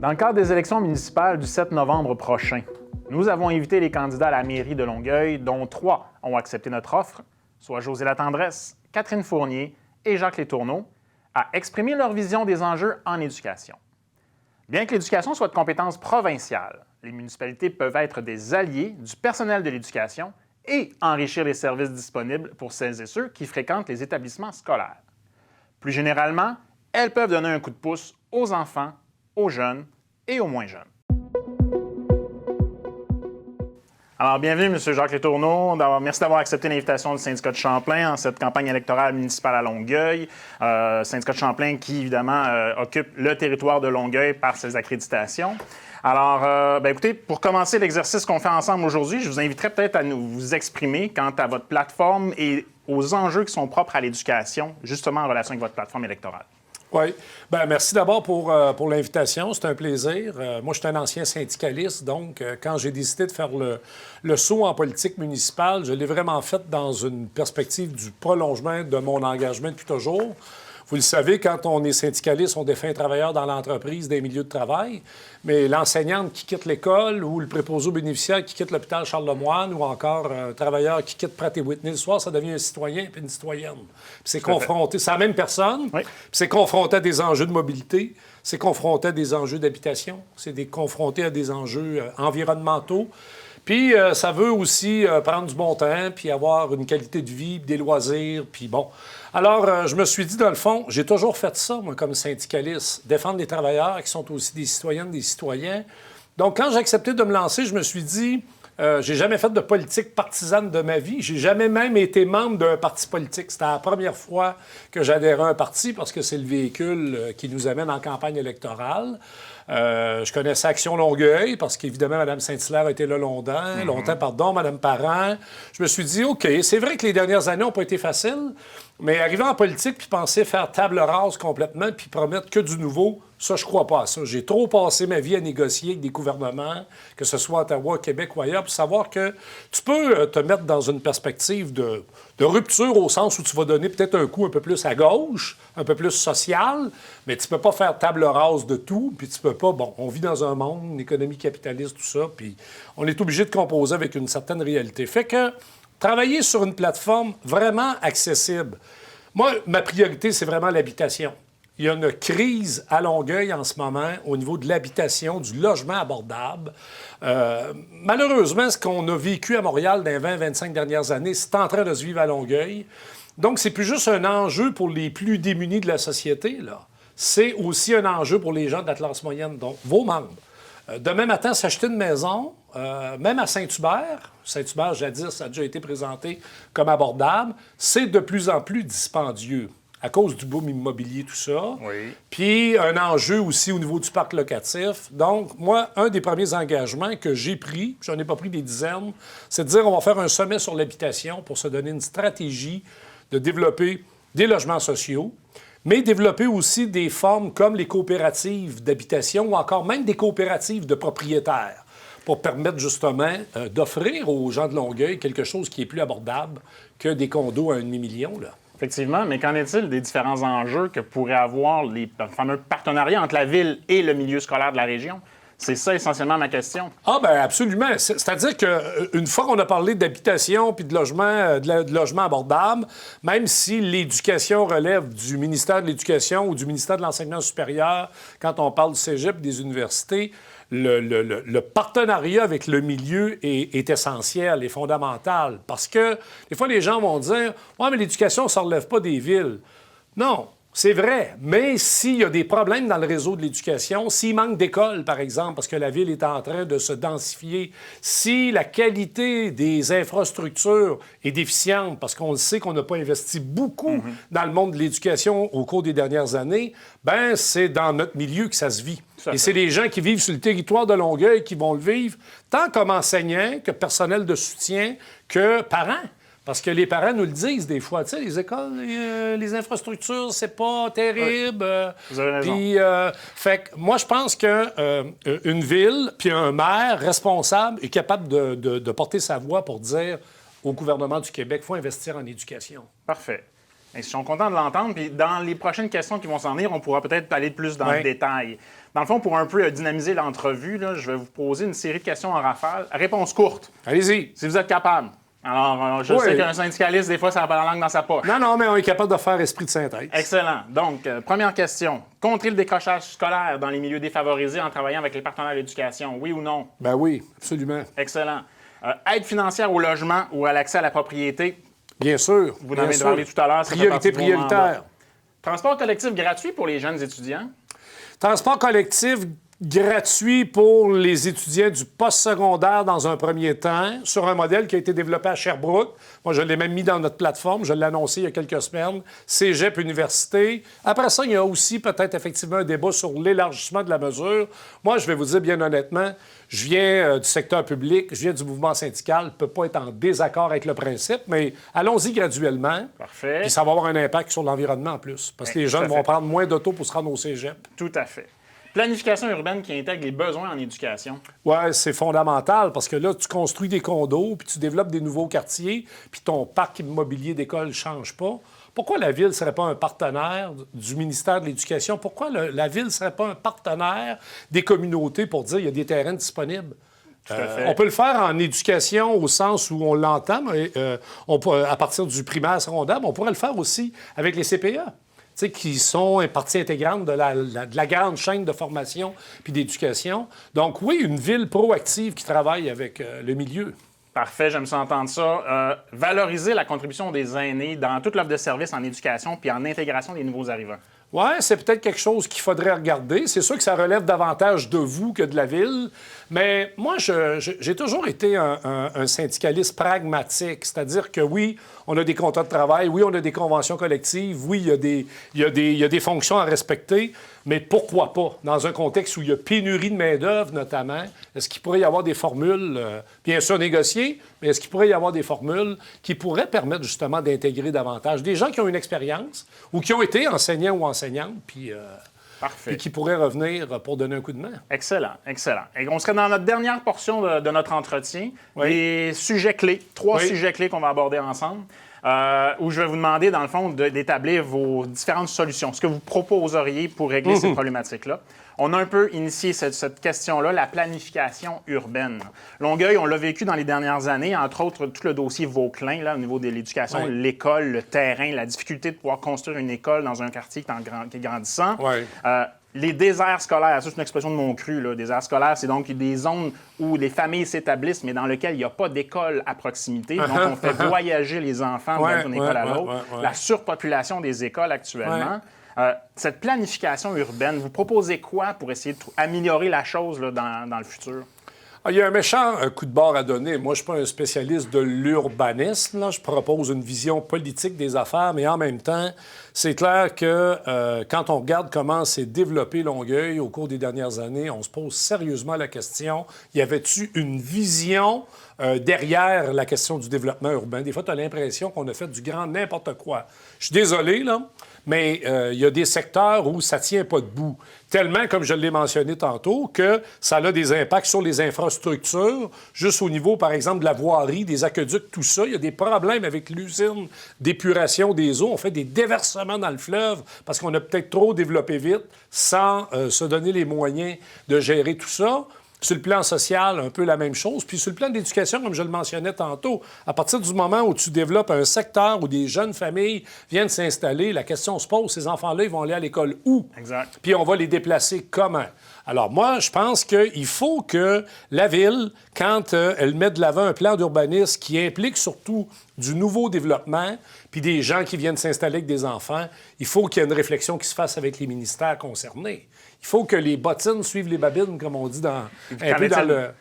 Dans le cadre des élections municipales du 7 novembre prochain, nous avons invité les candidats à la mairie de Longueuil, dont 3 ont accepté notre offre, soit José Latendresse, Catherine Fournier et Jacques Letourneau, à exprimer leur vision des enjeux en éducation. Bien que l'éducation soit de compétence provinciale, les municipalités peuvent être des alliés du personnel de l'éducation et enrichir les services disponibles pour celles et ceux qui fréquentent les établissements scolaires. Plus généralement, elles peuvent donner un coup de pouce aux enfants, aux jeunes et aux moins jeunes. Alors, bienvenue, M. Jacques Letourneau. Merci d'avoir accepté l'invitation du syndicat de Champlain en cette campagne électorale municipale à Longueuil. Syndicat de Champlain qui, évidemment, occupe le territoire de Longueuil par ses accréditations. Alors, écoutez, pour commencer l'exercice qu'on fait ensemble aujourd'hui, je vous inviterai peut-être à vous exprimer quant à votre plateforme et aux enjeux qui sont propres à l'éducation, justement en relation avec votre plateforme électorale. Oui. Bien, merci d'abord pour l'invitation. C'est un plaisir. Moi, je suis un ancien syndicaliste, donc quand j'ai décidé de faire le saut en politique municipale, je l'ai vraiment fait dans une perspective du prolongement de mon engagement depuis toujours. Vous le savez, quand on est syndicaliste, on défend un travailleur dans l'entreprise, des milieux de travail, mais l'enseignante qui quitte l'école ou le préposé aux bénéficiaires qui quitte l'hôpital Charles-Lemoine ou encore un travailleur qui quitte Pratt & Whitney le soir, ça devient un citoyen et une citoyenne. Puis c'est confronté, c'est la même personne, oui. Puis c'est confronté à des enjeux de mobilité, c'est confronté à des enjeux d'habitation, c'est confronté à des enjeux environnementaux. Puis ça veut aussi prendre du bon temps, puis avoir une qualité de vie, des loisirs, puis bon. Alors, je me suis dit, dans le fond, j'ai toujours fait ça, moi, comme syndicaliste, défendre les travailleurs qui sont aussi des citoyennes, des citoyens. Donc, quand j'ai accepté de me lancer, je me suis dit, j'ai jamais fait de politique partisane de ma vie. J'ai jamais même été membre d'un parti politique. C'était la première fois que j'adhérais à un parti parce que c'est le véhicule qui nous amène en campagne électorale. Je connaissais Action Longueuil parce qu'évidemment, Mme Saint-Hilaire a été là longtemps, Mme Parent. Je me suis dit, OK, c'est vrai que les dernières années n'ont pas été faciles, mais arriver en politique puis penser faire table rase complètement puis promettre que du nouveau, ça, je crois pas à ça. J'ai trop passé ma vie à négocier avec des gouvernements, que ce soit à Ottawa, Québec ou ailleurs, pour savoir que tu peux te mettre dans une perspective de rupture au sens où tu vas donner peut-être un coup un peu plus à gauche, un peu plus social, mais tu peux pas faire table rase de tout, puis tu peux pas... Bon, on vit dans un monde, une économie capitaliste, tout ça, puis on est obligé de composer avec une certaine réalité. Fait que travailler sur une plateforme vraiment accessible. Moi, ma priorité, c'est vraiment l'habitation. Il y a une crise à Longueuil en ce moment au niveau de l'habitation, du logement abordable. Malheureusement, ce qu'on a vécu à Montréal dans les 20-25 dernières années, c'est en train de se vivre à Longueuil. Donc, c'est plus juste un enjeu pour les plus démunis de la société, là. C'est aussi un enjeu pour les gens de la classe moyenne, donc vos membres. Demain matin, s'acheter une maison, même à Saint-Hubert, jadis, ça a déjà été présenté comme abordable, c'est de plus en plus dispendieux à cause du boom immobilier, tout ça. Oui. Puis un enjeu aussi au niveau du parc locatif. Donc, moi, un des premiers engagements que j'ai pris, j'en ai pas pris des dizaines, c'est de dire on va faire un sommet sur l'habitation pour se donner une stratégie de développer des logements sociaux, mais développer aussi des formes comme les coopératives d'habitation ou encore même des coopératives de propriétaires pour permettre justement d'offrir aux gens de Longueuil quelque chose qui est plus abordable que des condos à 1,5 million, là. Effectivement, mais qu'en est-il des différents enjeux que pourraient avoir les fameux partenariats entre la ville et le milieu scolaire de la région? C'est ça essentiellement ma question. Ah bien, absolument. C'est-à-dire qu'une fois qu'on a parlé d'habitation puis de logement abordable, même si l'éducation relève du ministère de l'Éducation ou du ministère de l'Enseignement supérieur, quand on parle du cégep des universités, le partenariat avec le milieu est essentiel et fondamental. Parce que des fois, les gens vont dire « Ouais, mais l'éducation, ça ne relève pas des villes. » Non. C'est vrai, mais s'il y a des problèmes dans le réseau de l'éducation, s'il manque d'écoles, par exemple, parce que la ville est en train de se densifier, si la qualité des infrastructures est déficiente, parce qu'on le sait qu'on n'a pas investi beaucoup dans le monde de l'éducation au cours des dernières années, bien, c'est dans notre milieu que ça se vit. Et c'est les gens qui vivent sur le territoire de Longueuil qui vont le vivre, tant comme enseignants que personnel de soutien que parents. Parce que les parents nous le disent des fois, tu sais, les écoles, les infrastructures, c'est pas terrible. Oui. Vous avez raison. Puis, fait que moi, je pense qu'une ville, puis un maire responsable est capable de porter sa voix pour dire au gouvernement du Québec, il faut investir en éducation. Parfait. Ils sont contents de l'entendre. Puis dans les prochaines questions qui vont s'en venir, on pourra peut-être aller plus dans le détail. Dans le fond, pour un peu dynamiser l'entrevue, là, je vais vous poser une série de questions en rafale. Réponse courte. Allez-y. Si vous êtes capable. Alors, je sais qu'un syndicaliste, des fois, ça a pas la langue dans sa poche. Non, mais on est capable de faire esprit de synthèse. Excellent. Donc, première question. Contrer le décrochage scolaire dans les milieux défavorisés en travaillant avec les partenaires de l'éducation, oui ou non? Ben oui, absolument. Excellent. Aide financière au logement ou à l'accès à la propriété? Bien sûr. Vous en avez parlé tout à l'heure. Priorité prioritaire. Transport collectif gratuit pour les jeunes étudiants? Transport collectif gratuit pour les étudiants du postsecondaire dans un premier temps, sur un modèle qui a été développé à Sherbrooke. Moi, je l'ai même mis dans notre plateforme. Je l'ai annoncé il y a quelques semaines. Cégep, université. Après ça, il y a aussi peut-être effectivement un débat sur l'élargissement de la mesure. Moi, je vais vous dire bien honnêtement, je viens du secteur public, je viens du mouvement syndical, je ne peux pas être en désaccord avec le principe, mais allons-y graduellement. Parfait. Puis ça va avoir un impact sur l'environnement en plus, parce que les jeunes vont prendre moins d'auto pour se rendre au cégep. Tout à fait. Planification urbaine qui intègre les besoins en éducation. Oui, c'est fondamental parce que là, tu construis des condos, puis tu développes des nouveaux quartiers, puis ton parc immobilier d'école ne change pas. Pourquoi la Ville ne serait pas un partenaire du ministère de l'Éducation? Pourquoi la Ville ne serait pas un partenaire des communautés pour dire qu'il y a des terrains disponibles? On peut le faire en éducation au sens où on l'entend, mais à partir du primaire secondaire, mais on pourrait le faire aussi avec les CPE. Qui sont une partie intégrante de la grande chaîne de formation puis d'éducation. Donc oui, une ville proactive qui travaille avec le milieu. Parfait, j'aime ça entendre ça. Valoriser la contribution des aînés dans toute l'offre de services en éducation puis en intégration des nouveaux arrivants. Oui, c'est peut-être quelque chose qu'il faudrait regarder. C'est sûr que ça relève davantage de vous que de la Ville. Mais moi, j'ai toujours été un syndicaliste pragmatique. C'est-à-dire que oui, on a des contrats de travail, oui, on a des conventions collectives, oui, il y a des fonctions à respecter. Mais pourquoi pas? Dans un contexte où il y a pénurie de main-d'œuvre, notamment, est-ce qu'il pourrait y avoir des formules, bien sûr négociées, mais est-ce qu'il pourrait y avoir des formules qui pourraient permettre justement d'intégrer davantage des gens qui ont une expérience ou qui ont été enseignants ou enseignantes, puis qui pourraient revenir pour donner un coup de main? Excellent, excellent. Et on serait dans notre dernière portion de notre entretien. Les sujets clés, trois sujets clés qu'on va aborder ensemble. Où je vais vous demander, dans le fond, d'établir vos différentes solutions, ce que vous proposeriez pour régler ces problématiques-là. On a un peu initié cette question-là, la planification urbaine. Longueuil, on l'a vécu dans les dernières années, entre autres tout le dossier Vauclin, là, au niveau de l'éducation, l'école, le terrain, la difficulté de pouvoir construire une école dans un quartier qui est grandissant. Les déserts scolaires, ça c'est une expression de mon cru, là. Déserts scolaires, c'est donc des zones où les familles s'établissent, mais dans lesquelles il n'y a pas d'école à proximité. Donc, on fait voyager les enfants d'une école à l'autre. La surpopulation des écoles actuellement. Cette planification urbaine, vous proposez quoi pour essayer d'améliorer la chose là, dans le futur? Il y a un méchant coup de barre à donner. Moi, je ne suis pas un spécialiste de l'urbanisme. Là. Je propose une vision politique des affaires, mais en même temps, c'est clair que quand on regarde comment s'est développé Longueuil au cours des dernières années, on se pose sérieusement la question, y avait-tu une vision derrière la question du développement urbain? Des fois, tu as l'impression qu'on a fait du grand n'importe quoi. Je suis désolé, là, mais il y a des secteurs où ça ne tient pas debout. Tellement, comme je l'ai mentionné tantôt, que ça a des impacts sur les infrastructures, juste au niveau, par exemple, de la voirie, des aqueducs, tout ça. Il y a des problèmes avec l'usine d'épuration des eaux. On fait des déversements dans le fleuve parce qu'on a peut-être trop développé vite sans se donner les moyens de gérer tout ça. Sur le plan social, un peu la même chose. Puis sur le plan de l'éducation, comme je le mentionnais tantôt, à partir du moment où tu développes un secteur où des jeunes familles viennent s'installer, la question se pose, ces enfants-là, ils vont aller à l'école où? Exact. Puis on va les déplacer comment? Alors moi, je pense qu'il faut que la Ville, quand elle met de l'avant un plan d'urbanisme qui implique surtout du nouveau développement, puis des gens qui viennent s'installer avec des enfants, il faut qu'il y ait une réflexion qui se fasse avec les ministères concernés. Il faut que les bottines suivent les babines, comme on dit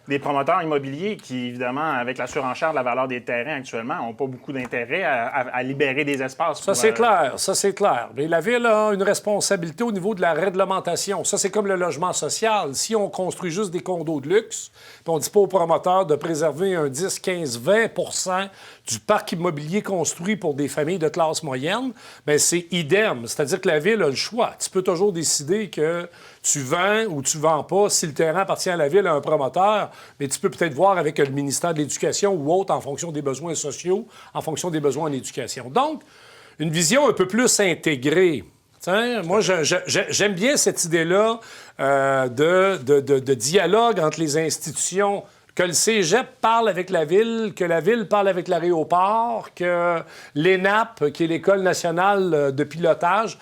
Des promoteurs immobiliers qui, évidemment, avec la surenchère de la valeur des terrains actuellement, n'ont pas beaucoup d'intérêt à libérer des espaces. Ça, c'est clair. Ça, c'est clair. Mais la Ville a une responsabilité au niveau de la réglementation. Ça, c'est comme le logement social. Si on construit juste des condos de luxe, puis on ne dit pas aux promoteurs de préserver un 10, 15, 20 % du parc immobilier construit pour des familles de classe moyenne, bien, c'est idem. C'est-à-dire que la Ville a le choix. Tu peux toujours décider que tu vends ou tu vends pas si le terrain appartient à la Ville, à un promoteur, mais tu peux peut-être voir avec le ministère de l'Éducation ou autre en fonction des besoins sociaux, en fonction des besoins en éducation. Donc, une vision un peu plus intégrée. T'sais, moi, j'aime bien cette idée-là de dialogue entre les institutions, que le cégep parle avec la ville, que la ville parle avec l'aéroport, que l'ENAP, qui est l'École nationale de pilotage.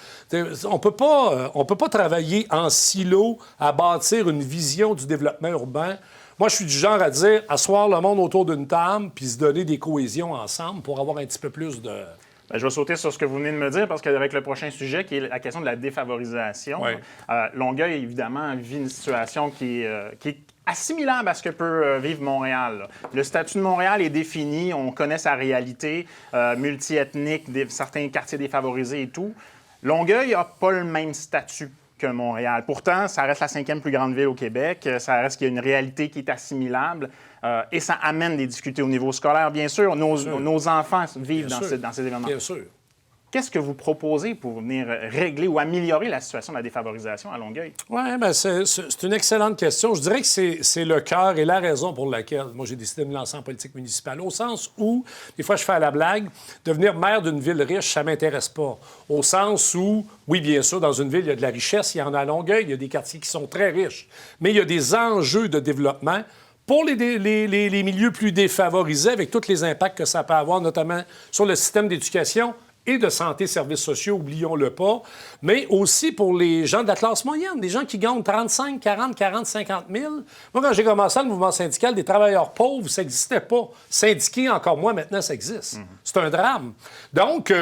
On peut pas travailler en silo à bâtir une vision du développement urbain. Moi, je suis du genre à dire asseoir le monde autour d'une table puis se donner des cohésions ensemble pour avoir un petit peu plus de... Bien, je vais sauter sur ce que vous venez de me dire parce qu'avec le prochain sujet, qui est la question de la défavorisation, Ouais. Longueuil, évidemment, vit une situation qui est assimilable à ce que peut vivre Montréal. Là. Le statut de Montréal est défini, on connaît sa réalité, multiethnique, certains quartiers défavorisés et tout. Longueuil n'a pas le même statut que Montréal. Pourtant, ça reste la 5e plus grande ville au Québec. Ça reste qu'il y a une réalité qui est assimilable. Et ça amène des difficultés au niveau scolaire. Bien sûr, nos enfants vivent dans ces événements. Bien sûr. Qu'est-ce que vous proposez pour venir régler ou améliorer la situation de la défavorisation à Longueuil? Oui, bien, c'est une excellente question. Je dirais que c'est le cœur et la raison pour laquelle moi, j'ai décidé de me lancer en politique municipale. Au sens où, des fois, je fais à la blague, devenir maire d'une ville riche, ça ne m'intéresse pas. Au sens où, oui, bien sûr, dans une ville, il y a de la richesse, il y en a à Longueuil, il y a des quartiers qui sont très riches. Mais il y a des enjeux de développement pour les milieux plus défavorisés, avec tous les impacts que ça peut avoir, notamment sur le système d'éducation et de santé, services sociaux, oublions-le pas, mais aussi pour les gens de la classe moyenne, des gens qui gagnent 35, 40, 40, 50 000. Moi, quand j'ai commencé le mouvement syndical des travailleurs pauvres, ça n'existait pas. Syndiqués, encore moins, maintenant, ça existe. C'est un drame. Donc,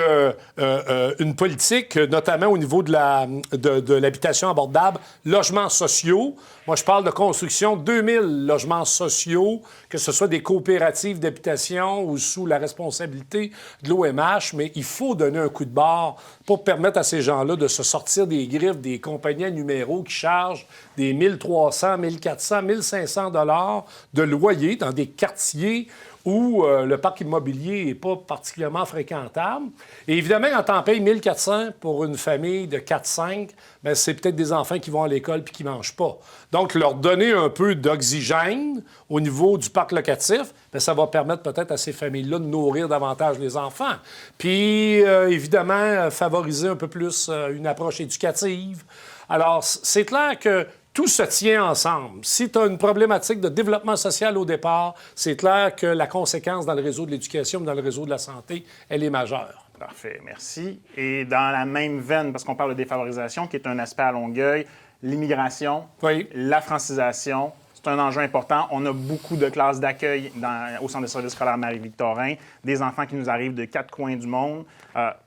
une politique, notamment au niveau de l'habitation abordable, logements sociaux. Moi, je parle de construction de 2000 logements sociaux, que ce soit des coopératives d'habitation ou sous la responsabilité de l'OMH, mais il faut donner un coup de barre pour permettre à ces gens-là de se sortir des griffes des compagnies à numéros qui chargent des 1 300, 1 400, 1 500 $ de loyer dans des quartiers où le parc immobilier n'est pas particulièrement fréquentable. Et évidemment, quand on paye 1 400 pour une famille de 4-5, bien, c'est peut-être des enfants qui vont à l'école puis qui ne mangent pas. Donc, leur donner un peu d'oxygène au niveau du parc locatif, bien, ça va permettre peut-être à ces familles-là de nourrir davantage les enfants. Puis, évidemment, favoriser un peu plus une approche éducative. Alors, c'est clair que tout se tient ensemble. Si tu as une problématique de développement social au départ, c'est clair que la conséquence dans le réseau de l'éducation, dans le réseau de la santé, elle est majeure. Parfait, merci. Et dans la même veine, parce qu'on parle de défavorisation, qui est un aspect à Longueuil, l'immigration, oui, la francisation, c'est un enjeu important. On a beaucoup de classes d'accueil au Centre de services scolaires Marie-Victorin, des enfants qui nous arrivent de 4 coins du monde,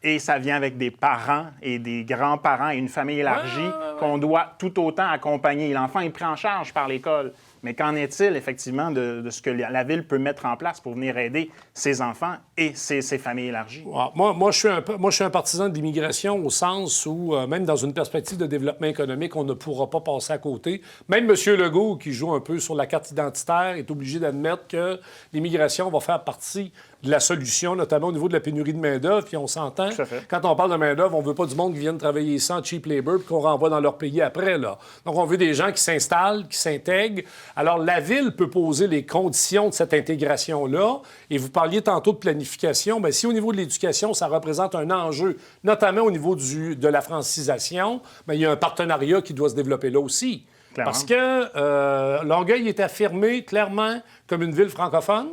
et ça vient avec des parents et des grands-parents et une famille élargie qu'on doit tout autant accompagner. L'enfant est pris en charge par l'école. Mais qu'en est-il, effectivement, de ce que la Ville peut mettre en place pour venir aider ses enfants et ses familles élargies? Moi, je suis un partisan de l'immigration au sens où, même dans une perspective de développement économique, on ne pourra pas passer à côté. Même M. Legault, qui joue un peu sur la carte identitaire, est obligé d'admettre que l'immigration va faire partie de la solution, notamment au niveau de la pénurie de main-d'œuvre. Puis on s'entend, quand on parle de main-d'œuvre, on ne veut pas du monde qui vienne travailler sans cheap labor puis qu'on renvoie dans leur pays après, là. Donc, on veut des gens qui s'installent, qui s'intègrent. Alors, la Ville peut poser les conditions de cette intégration-là. Et vous parliez tantôt de planification. Bien, si au niveau de l'éducation, ça représente un enjeu, notamment au niveau de la francisation, bien, il y a un partenariat qui doit se développer là aussi. Clairement. Parce que Longueuil est affirmé clairement comme une ville francophone,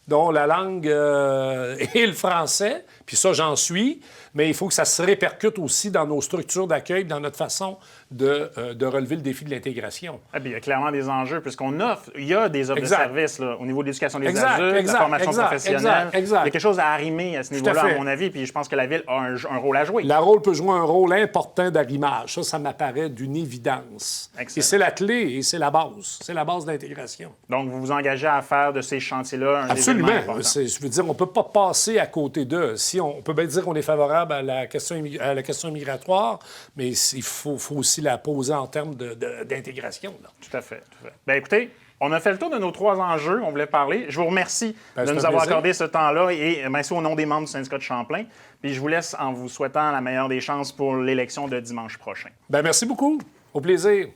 dont la langue est le français, puis ça, j'en suis, mais il faut que ça se répercute aussi dans nos structures d'accueil, dans notre façon de relever le défi de l'intégration. Ah, bien, il y a clairement des enjeux, puisqu'on offre, il y a des offres de services là, au niveau de l'éducation des adultes, la formation professionnelle. Il y a quelque chose à arrimer à ce niveau-là, à mon avis, puis je pense que la Ville a un rôle à jouer. La Ville peut jouer un rôle important d'arrimage. Ça m'apparaît d'une évidence. Excellent. Et c'est la clé et c'est la base. C'est la base de l'intégration. Donc, vous vous engagez à faire de ces chantiers-là un Absolument. événement important. Je veux dire, on ne peut pas passer à côté d'eux. Si on peut bien dire qu'on est favorable à la question migratoire, mais il faut aussi la poser en termes d'intégration. Là. Tout à fait. Bien, écoutez, on a fait le tour de nos 3 enjeux. On voulait parler. Je vous remercie de nous avoir accordé ce temps-là et merci au nom des membres du syndicat de Champlain. Puis je vous laisse en vous souhaitant la meilleure des chances pour l'élection de dimanche prochain. Bien, merci beaucoup. Au plaisir.